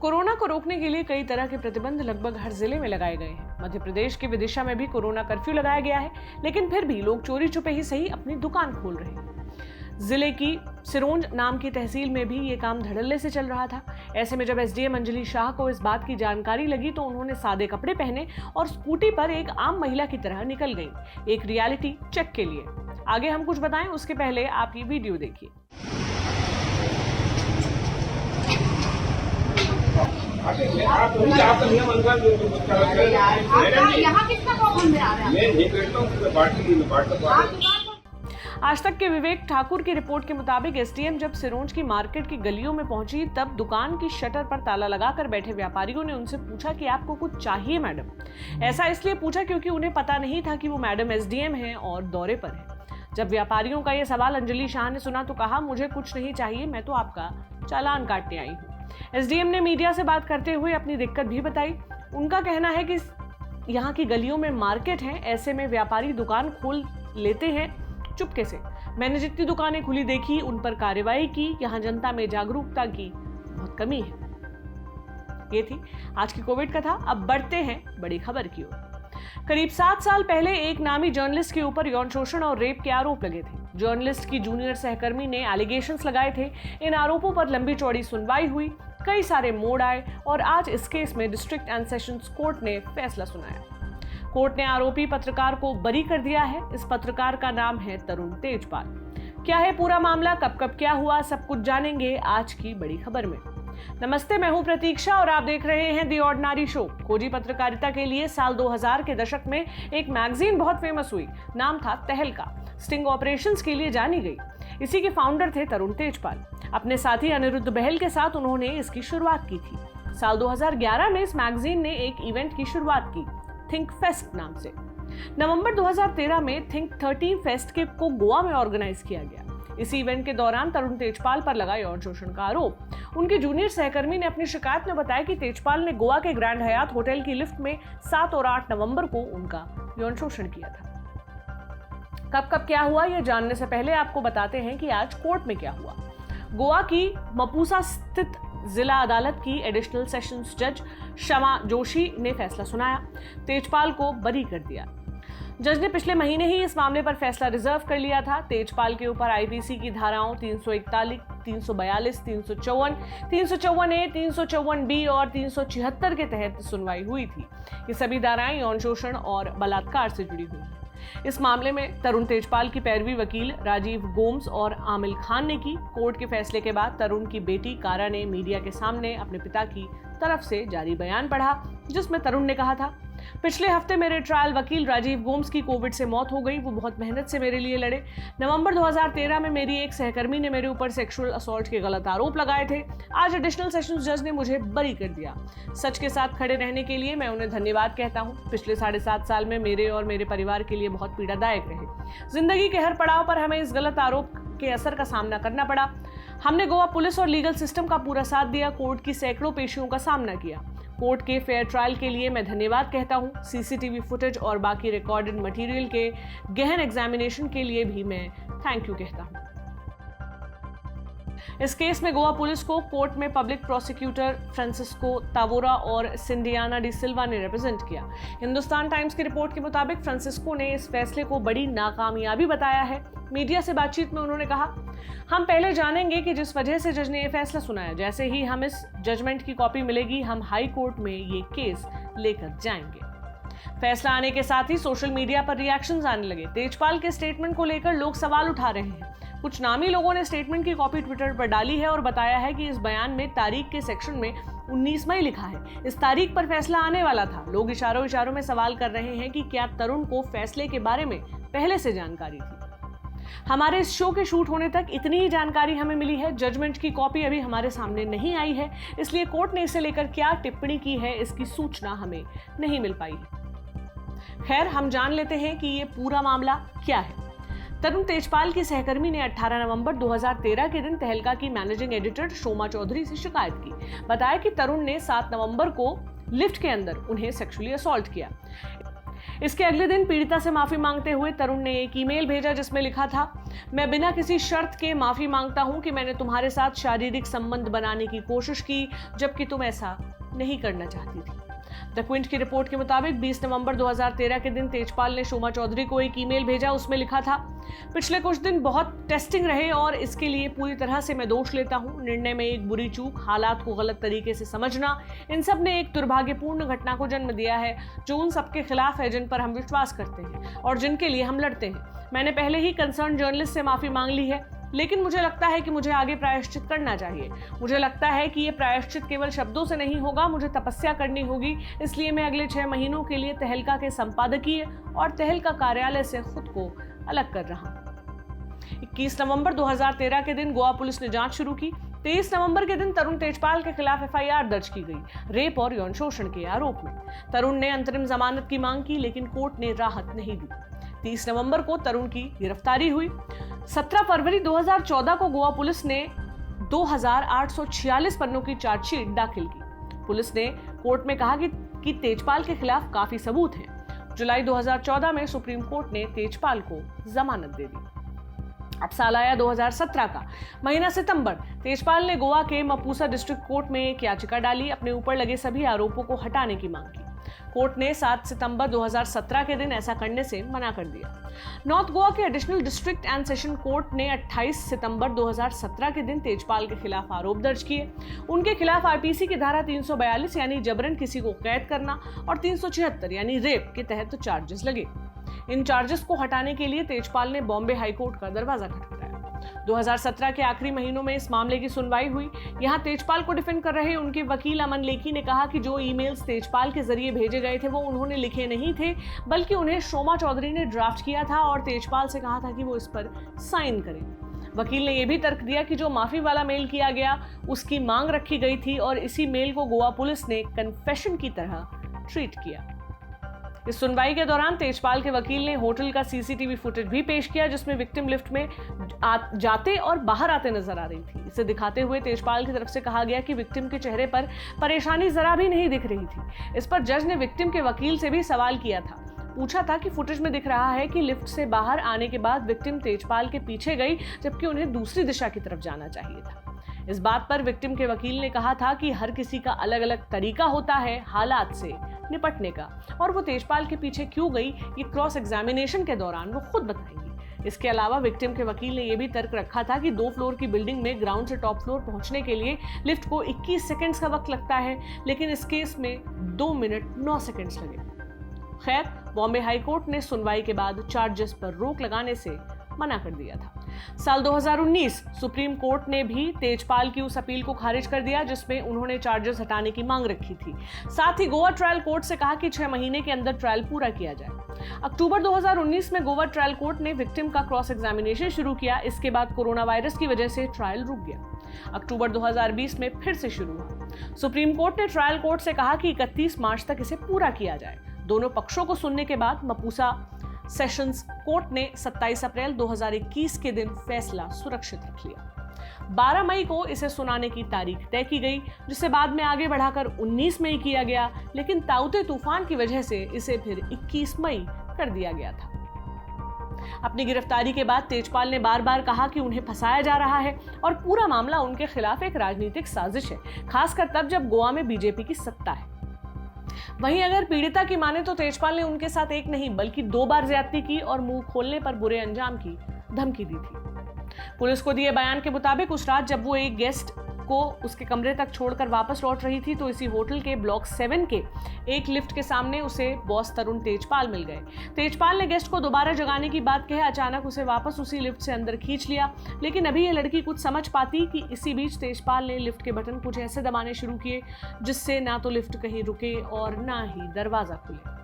Corona को रोकने के लिए कई तरह के प्रतिबंध लगभग हर जिले में लगाए गए हैं। मध्य प्रदेश के विदिशा में भी कोरोना कर्फ्यू लगाया गया है, लेकिन फिर भी लोग चोरी छुपे ही सही अपनी दुकान खोल रहे हैं। जिले की सिरोंज नाम की तहसील में भी ये काम धड़ल्ले से चल रहा था। ऐसे में जब एसडीएम अंजलि शाह को इस बात की जानकारी लगी तो उन्होंने सादे कपड़े पहने और स्कूटी पर एक आम महिला की तरह निकल गई, एक रियलिटी चेक के लिए। आगे हम कुछ बताएं उसके पहले आप ये वीडियो देखिए। आज तक के विवेक ठाकुर की रिपोर्ट के मुताबिक एसडीएम जब सिरोंज की मार्केट की गलियों में पहुंची तब दुकान की शटर पर ताला लगाकर बैठे व्यापारियों ने उनसे पूछा कि आपको कुछ चाहिए मैडम। ऐसा इसलिए पूछा क्योंकि उन्हें पता नहीं था कि वो मैडम एसडीएम हैं और दौरे पर हैं। जब व्यापारियों का यह सवाल अंजलि शाह ने सुना तो कहा, मुझे कुछ नहीं चाहिए, मैं तो आपका चालान काटने आई हूँ। एसडीएम ने मीडिया से बात करते हुए अपनी दिक्कत भी बताई। उनका कहना है कि यहाँ की गलियों में मार्केट है, ऐसे में व्यापारी दुकान खोल लेते हैं चुपके से। मैंने जितनी दुकानें खुली देखी उन पर कार्रवाई की। यहाँ जनता में जागरूकता की बहुत कमी है। ये थी आज की कोविड कथा। अब बढ़ते हैं बड़ी खबर की ओर। करीब 7 साल पहले एक नामी जर्नलिस्ट के ऊपर यौन शोषण और रेप के आरोप लगे थे। जर्नलिस्ट की जूनियर सहकर्मी ने एलिगेशंस लगाए थे। इन आरोपों पर लंबी चौड़ी सुनवाई हुई, कई सारे मोड़ आए और आज इस केस में डिस्ट्रिक्ट एंड सेशंस कोर्ट ने फैसला सुनाया। कोर्ट ने आरोपी पत्रकार को बरी कर दिया है। इस पत्रकार का नाम है तरुण तेजपाल। क्या है पूरा मामला, कब कब क्या हुआ, सब कुछ जानेंगे आज की बड़ी खबर में। नमस्ते, मैं हूं प्रतीक्षा और आप देख रहे हैं दी ऑर्डिनरी शो। खोजी पत्रकारिता के लिए साल 2000 के दशक में एक मैगजीन बहुत फेमस हुई, नाम था तहलका। स्टिंग ऑपरेशंस के लिए जानी गई। इसी के फाउंडर थे तरुण तेजपाल। अपने साथी अनिरुद्ध बहल के साथ उन्होंने इसकी शुरुआत की थी। साल 2011 में इस मैगजीन ने एक इवेंट की शुरुआत की, थिंक फेस्ट नाम से। नवंबर 2013 में थिंक 13 फेस्ट को गोवा में ऑर्गेनाइज किया गया। इस इवेंट के दौरान तरुण तेजपाल पर लगा यौन शोषण का आरोप। उनके जूनियर सहकर्मी ने अपनी शिकायत में बताया कि तेजपाल ने गोवा के ग्रैंड हयात होटल की लिफ्ट में 7 और 8 नवंबर को उनका यौन शोषण किया था। कब कब क्या हुआ ये जानने से पहले आपको बताते हैं कि आज कोर्ट में क्या हुआ। गोवा की मपूसा स्थित जिला अदालत की एडिशनल सेशंस जज शमा जोशी ने फैसला सुनाया, तेजपाल को बरी कर दिया। जज ने पिछले महीने ही इस मामले पर फैसला रिजर्व कर लिया था। तेजपाल के ऊपर आईपीसी की धाराओं 341, 342, 354, 354A, 354B और 376 के तहत सुनवाई हुई थी। ये सभी धाराएं यौन शोषण और बलात्कार से जुड़ी हुई हैं। इस मामले में तरुण तेजपाल की पैरवी वकील राजीव गोम्स और आमिल खान ने की। कोर्ट के फैसले के बाद तरुण की बेटी कारा ने मीडिया के सामने अपने पिता की तरफ से जारी बयान पढ़ा, जिसमें तरुण ने कहा था, पिछले हफ्ते मेरे ट्रायल वकील राजीव गोम्स की कोविड से मौत हो गई। वो बहुत मेहनत से मेरे लिए लड़े। नवंबर 2013 में मेरी एक सहकर्मी ने मेरे ऊपर सेक्सुअल असॉल्ट के गलत आरोप लगाए थे। आज एडिशनल सेशंस जज ने मुझे बरी कर दिया। सच के साथ खड़े रहने के लिए मैं उन्हें धन्यवाद कहता हूँ। पिछले 7.5 साल में मेरे और मेरे परिवार के लिए बहुत पीड़ादायक रहे। जिंदगी के हर पड़ाव पर हमें इस गलत आरोप के असर का सामना करना पड़ा। हमने गोवा पुलिस और लीगल सिस्टम का पूरा साथ दिया, कोर्ट की सैकड़ों पेशियों का सामना किया। कोर्ट के फेयर ट्रायल के लिए मैं धन्यवाद कहता हूँ। सीसीटीवी फुटेज और बाकी रिकॉर्डेड मटेरियल के गहन एग्जामिनेशन के लिए भी मैं थैंक यू कहता हूँ। इस केस में गोवा पुलिस को कोर्ट में पब्लिक प्रोसिक्यूटर फ्रांसिस्को तावोरा और सिंडियाना डी सिल्वा ने रिप्रेजेंट किया। हिंदुस्तान टाइम्स की रिपोर्ट के मुताबिक फ्रांसिस्को ने इस फैसले को बड़ी नाकामयाबी बताया है। मीडिया से बातचीत में उन्होंने कहा, हम पहले जानेंगे कि जिस वजह से जज ने यह फैसला सुनाया। जैसे ही हम इस जजमेंट की कॉपी मिलेगी हम हाई कोर्ट में ये केस लेकर जाएंगे। फैसला आने के साथ ही सोशल मीडिया पर रिएक्शंस आने लगे। तेजपाल के स्टेटमेंट को लेकर लोग सवाल उठा रहे हैं। कुछ नामी लोगों ने स्टेटमेंट की कॉपी ट्विटर पर डाली है और बताया है कि इस बयान में तारीख के सेक्शन में 19 मई लिखा है। इस तारीख पर फैसला आने वाला था। लोग इशारों में सवाल कर रहे हैं कि क्या तरुण को फैसले के बारे में पहले से जानकारी थी। हमारे इस शो के शूट होने तक इतनी ही जानकारी हमें मिली है। जजमेंट की कॉपी अभी हमारे सामने नहीं आई है, इसलिए कोर्ट ने इसे लेकर क्या टिप्पणी की है इसकी सूचना हमें नहीं मिल पाई। खैर, हम जान लेते हैं कि ये पूरा मामला क्या है। तरुण तेजपाल की सहकर्मी ने 18 नवंबर 2013 के दिन तहलका की मैनेजिंग एडिटर शोमा चौधरी से शिकायत की। बताया कि तरुण ने 7 नवंबर को लिफ्ट के अंदर उन्हें सेक्सुअली असॉल्ट किया। इसके अगले दिन पीड़िता से माफी मांगते हुए तरुण ने एक ईमेल भेजा जिसमें लिखा था, मैं बिना किसी शर्त के माफी मांगता हूं कि मैंने तुम्हारे साथ शारीरिक संबंध बनाने की कोशिश की जबकि तुम ऐसा नहीं करना चाहती थी। द क्विंट की रिपोर्ट के मुताबिक 20 नवंबर 2013 के दिन तेजपाल ने शोमा चौधरी को एक ईमेल भेजा। उसमें लिखा था, पिछले कुछ दिन बहुत टेस्टिंग रहे और इसके लिए पूरी तरह से मैं दोष लेता हूं। निर्णय में एक बुरी चूक, हालात को गलत तरीके से समझना, इन सब ने एक दुर्भाग्यपूर्ण घटना को जन्म दिया है जो उन सबके खिलाफ है जिन पर हम विश्वास करते हैं और जिनके लिए हम लड़ते हैं। मैंने पहले ही कंसर्न जर्नलिस्ट से माफी मांग ली है, लेकिन मुझे लगता है कि मुझे आगे प्रायश्चित करना चाहिए। मुझे लगता है कि ये प्रायश्चित केवल शब्दों से नहीं होगा, मुझे तपस्या करनी होगी। इसलिए मैं अगले 6 महीनों के लिए तहलका के संपादकीय और तहलका कार्यालय से खुद को अलग कर रहा हूं। 21 नवंबर 2013 के दिन गोवा पुलिस ने जांच शुरू की। 23 नवंबर के दिन तरुण तेजपाल के खिलाफ एफआईआर दर्ज की गई, रेप और यौन शोषण के आरोप में। तरुण ने अंतरिम जमानत की मांग की, लेकिन कोर्ट ने राहत नहीं दी। 30 नवंबर को तरुण की गिरफ्तारी हुई। 17 फरवरी 2014 को गोवा पुलिस ने 2846 पन्नों की चार्जशीट दाखिल की। पुलिस ने कोर्ट में कहा कि तेजपाल के खिलाफ काफी सबूत हैं। जुलाई 2014 में सुप्रीम कोर्ट ने तेजपाल को जमानत दे दी। अब साल आया 2017 का महीना सितंबर। तेजपाल ने गोवा के मपूसा डिस्ट्रिक्ट कोर्ट में एक याचिका डाली, अपने ऊपर लगे सभी आरोपों को हटाने की मांग की। कोर्ट ने 7 सितंबर 2017 के दिन ऐसा करने से मना कर दिया। नॉर्थ गोवा के additional district and session court ने 28 सितंबर 2017 के दिन तेजपाल के खिलाफ आरोप दर्ज किए। उनके खिलाफ आईपीसी की धारा 342 यानी जबरन किसी को कैद करना और 376 यानी रेप के तहत चार्जेस लगे। इन चार्जेस को हटाने के लिए तेजपाल ने बॉम्बे हाईकोर्ट का दरवाजा खटखटाया। 2017 के आखिरी महीनों में इस मामले की सुनवाई हुई। यहां तेजपाल को डिफेंड कर रहे उनके वकील अमन लेखी ने कहा कि जो ईमेल्स तेजपाल के जरिए भेजे गए थे वो उन्होंने लिखे नहीं थे, बल्कि उन्हें शोमा चौधरी ने ड्राफ्ट किया था और तेजपाल से कहा था कि वो इस पर साइन करें। वकील ने यह भी तर्क दिया कि जो माफी वाला मेल किया गया उसकी मांग रखी गई थी और इसी मेल को गोवा पुलिस ने कन्फेशन की तरह ट्रीट किया। इस सुनवाई के दौरान तेजपाल के वकील ने होटल का सीसीटीवी फुटेज भी पेश किया जिसमें विक्टिम लिफ्ट में जाते और बाहर आते नजर आ रही थी। इसे दिखाते हुए तेजपाल की तरफ से कहा गया कि विक्टिम के चेहरे पर परेशानी जरा भी नहीं दिख रही थी। इस पर जज ने विक्टिम के वकील से भी सवाल किया था, पूछा था कि फुटेज में दिख रहा है कि लिफ्ट से बाहर आने के बाद विक्टिम तेजपाल के पीछे गई जबकि उन्हें दूसरी दिशा की तरफ जाना चाहिए था। इस बात पर विक्टिम के वकील ने कहा था कि हर किसी का अलग अलग तरीका होता है हालात से निपटने का और वो तेजपाल के पीछे क्यों गई ये क्रॉस एग्जामिनेशन के दौरान वो खुद बताएंगी। इसके अलावा विक्टिम के वकील ने यह भी तर्क रखा था कि 2 फ्लोर की बिल्डिंग में ग्राउंड से टॉप फ्लोर पहुंचने के लिए लिफ्ट को 21 सेकंड्स का वक्त लगता है, लेकिन इस केस में 2 मिनट 9 सेकंड्स लगे। खैर, बॉम्बे हाईकोर्ट ने सुनवाई के बाद चार्जेस पर रोक लगाने से मना कर दिया था। साल 2019 सुप्रीम कोर्ट ने भी तेजपाल की उस अपील को खारिज कर दिया जिसमें उन्होंने चार्जेस हटाने की मांग रखी थी। साथ ही गोवा ट्रायल कोर्ट से कहा कि 6 महीने के अंदर ट्रायल पूरा किया जाए। अक्टूबर 2019 में गोवा ट्रायल कोर्ट ने विक्टिम का क्रॉस एग्जामिनेशन शुरू किया। इसके बाद कोरोना वायरस की वजह से ट्रायल रुक गया। अक्टूबर 2020 में फिर से शुरू हुआ। सुप्रीम कोर्ट ने ट्रायल कोर्ट से कहा कि 31 मार्च तक इसे पूरा किया जाए। दोनों पक्षों को सुनने के बाद मपूसा सेशंस कोर्ट ने 27 अप्रैल 2021 के दिन फैसला सुरक्षित रख लिया। 12 मई को इसे सुनाने की तारीख तय की गई, जिसे बाद में आगे बढ़ाकर 19 मई किया गया, लेकिन ताउते तूफान की वजह से इसे फिर 21 मई कर दिया गया था। अपनी गिरफ्तारी के बाद तेजपाल ने बार बार कहा कि उन्हें फंसाया जा रहा है और पूरा मामला उनके खिलाफ एक राजनीतिक साजिश है, खासकर तब जब गोवा में बीजेपी की सत्ता है। वहीं अगर पीड़िता की माने तो तेजपाल ने उनके साथ एक नहीं बल्कि 2 बार ज्यादती की और मुंह खोलने पर बुरे अंजाम की धमकी दी थी। पुलिस को दिए बयान के मुताबिक उस रात जब वो एक गेस्ट को उसके कमरे तक छोड़कर वापस लौट रही थी तो इसी होटल के ब्लॉक 7 के एक लिफ्ट के सामने उसे बॉस तरुण तेजपाल मिल गए। तेजपाल ने गेस्ट को दोबारा जगाने की बात कहे अचानक उसे वापस उसी लिफ्ट से अंदर खींच लिया, लेकिन अभी ये लड़की कुछ समझ पाती कि इसी बीच तेजपाल ने लिफ्ट के बटन कुछ ऐसे दबाने शुरू किए जिससे ना तो लिफ्ट कहीं रुके और ना ही दरवाजा खुले।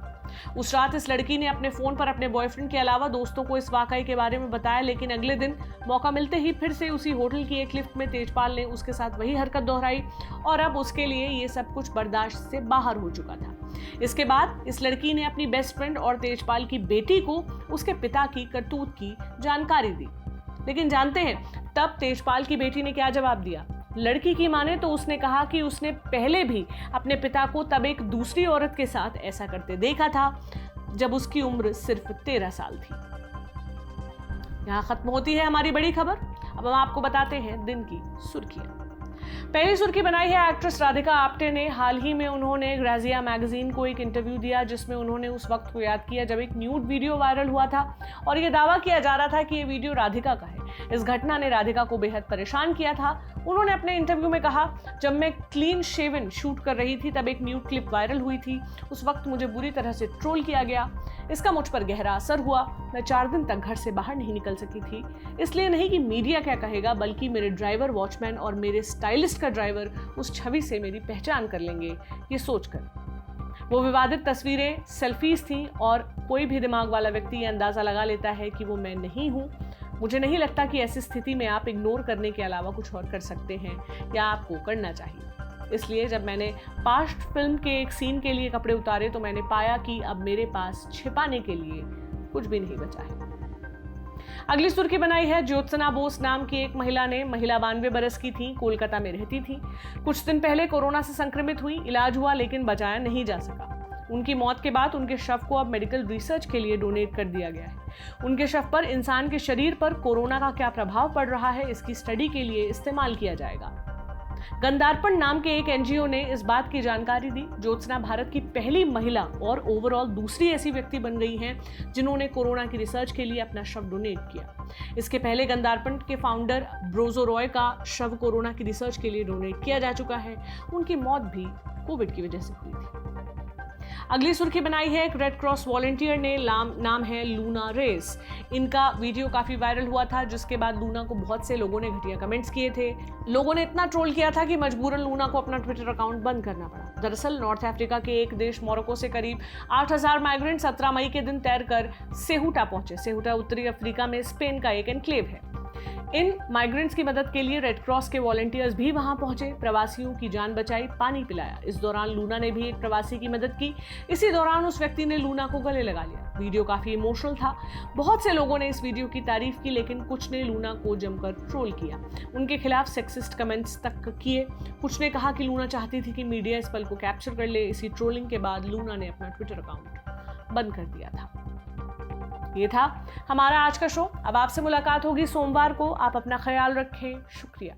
उस रात इस लड़की ने अपने फोन पर अपने बॉयफ्रेंड के अलावा दोस्तों को इस वाकई के बारे में बताया, लेकिन अगले दिन मौका मिलते ही फिर से उसी होटल की एक लिफ्ट में तेजपाल ने उसके साथ वही हरकत दोहराई और अब उसके लिए ये सब कुछ बर्दाश्त से बाहर हो चुका था। इसके बाद इस लड़की ने अपनी बेस्ट फ्रेंड और तेजपाल की बेटी को उसके पिता की करतूत की जानकारी दी, लेकिन जानते हैं तब तेजपाल की बेटी ने क्या जवाब दिया? लड़की की माने तो उसने कहा कि उसने पहले भी अपने पिता को तब एक दूसरी औरत के साथ ऐसा करते देखा था। जब उसकी उम्र सिर्फ 13 साल थी। यहाँ खत्म होती है हमारी बड़ी खबर। अब हम आपको बताते हैं दिन की सुर्खियां। पहली सुर्खी बनाई है एक्ट्रेस राधिका आप्टे ने। हाल ही में उन्होंने ग्राजिया मैगजीन को एक इंटरव्यू दिया जिसमें उन्होंने उस वक्त को याद किया जब एक न्यूड वीडियो वायरल हुआ था और ये दावा किया जा रहा था कि ये वीडियो राधिका का है। इस घटना ने राधिका को बेहद परेशान किया था। उन्होंने अपने इंटरव्यू में कहा, जब मैं क्लीन शेवन शूट कर रही थी तब एक न्यूड क्लिप वायरल हुई थी। उस वक्त मुझे बुरी तरह से ट्रोल किया गया। इसका मुझ पर गहरा असर हुआ। मैं 4 दिन तक घर से बाहर नहीं निकल सकी थी। इसलिए नहीं कि मीडिया क्या कहेगा, बल्कि मेरे ड्राइवर, वॉचमैन और मेरे स्टाइलिस्ट का ड्राइवर उस छवि से मेरी पहचान कर लेंगे, ये सोचकर। वो विवादित तस्वीरें सेल्फीज थी और कोई भी दिमाग वाला व्यक्ति ये अंदाजा लगा लेता है कि वो मैं नहीं हूँ। मुझे नहीं लगता कि ऐसी स्थिति में आप इग्नोर करने के अलावा कुछ और कर सकते हैं या आपको करना चाहिए। इसलिए जब मैंने पास्ट फिल्म के एक सीन के लिए कपड़े उतारे तो मैंने पाया कि अब मेरे पास छिपाने के लिए कुछ भी नहीं बचा है। अगली सुर्खी बनाई है ज्योत्सना बोस नाम की एक महिला ने। महिला 92 बरस की थी, कोलकाता में रहती थी। कुछ दिन पहले कोरोना से संक्रमित हुई, इलाज हुआ लेकिन बचाया नहीं जा सका। उनकी मौत के बाद उनके शव को अब मेडिकल रिसर्च के लिए डोनेट कर दिया गया है। उनके शव पर इंसान के शरीर पर कोरोना का क्या प्रभाव पड़ रहा है, इसकी स्टडी के लिए इस्तेमाल किया जाएगा। गंदारपण नाम के एक एनजीओ ने इस बात की जानकारी दी। ज्योत्सना भारत की पहली महिला और ओवरऑल दूसरी ऐसी व्यक्ति बन गई हैं जिन्होंने कोरोना की रिसर्च के लिए अपना शव डोनेट किया। इसके पहले गंदारपण के फाउंडर ब्रोजो रॉय का शव कोरोना की रिसर्च के लिए डोनेट किया जा चुका है। उनकी मौत भी कोविड की वजह से हुई थी। अगली सुर्खी बनाई है एक रेड क्रॉस वॉलंटियर ने। नाम है लूना रेस। इनका वीडियो काफी वायरल हुआ था जिसके बाद लूना को बहुत से लोगों ने घटिया कमेंट्स किए थे। लोगों ने इतना ट्रोल किया था कि मजबूरन लूना को अपना ट्विटर अकाउंट बंद करना पड़ा। दरअसल नॉर्थ अफ्रीका के एक देश मोरक्को से करीब 8000 माइग्रेंट 17 मई के दिन तैरकर सेहुटा पहुंचे। सेहुटा उत्तरी अफ्रीका में स्पेन का एक एनक्लेव है। इन माइग्रेंट्स की मदद के लिए रेड क्रॉस के वॉलंटियर्स भी वहां पहुंचे, प्रवासियों की जान बचाई, पानी पिलाया। इस दौरान लूना ने भी एक प्रवासी की मदद की। इसी दौरान उस व्यक्ति ने लूना को गले लगा लिया। वीडियो काफी इमोशनल था। बहुत से लोगों ने इस वीडियो की तारीफ की लेकिन कुछ ने लूना को जमकर ट्रोल किया, उनके खिलाफ सेक्सिस्ट कमेंट्स तक किए। कुछ ने कहा कि लूना चाहती थी कि मीडिया इस पल को कैप्चर कर ले। इसी ट्रोलिंग के बाद लूना ने अपना ट्विटर अकाउंट बंद कर दिया था। ये था हमारा आज का शो। अब आपसे मुलाकात होगी सोमवार को। आप अपना ख्याल रखें। शुक्रिया।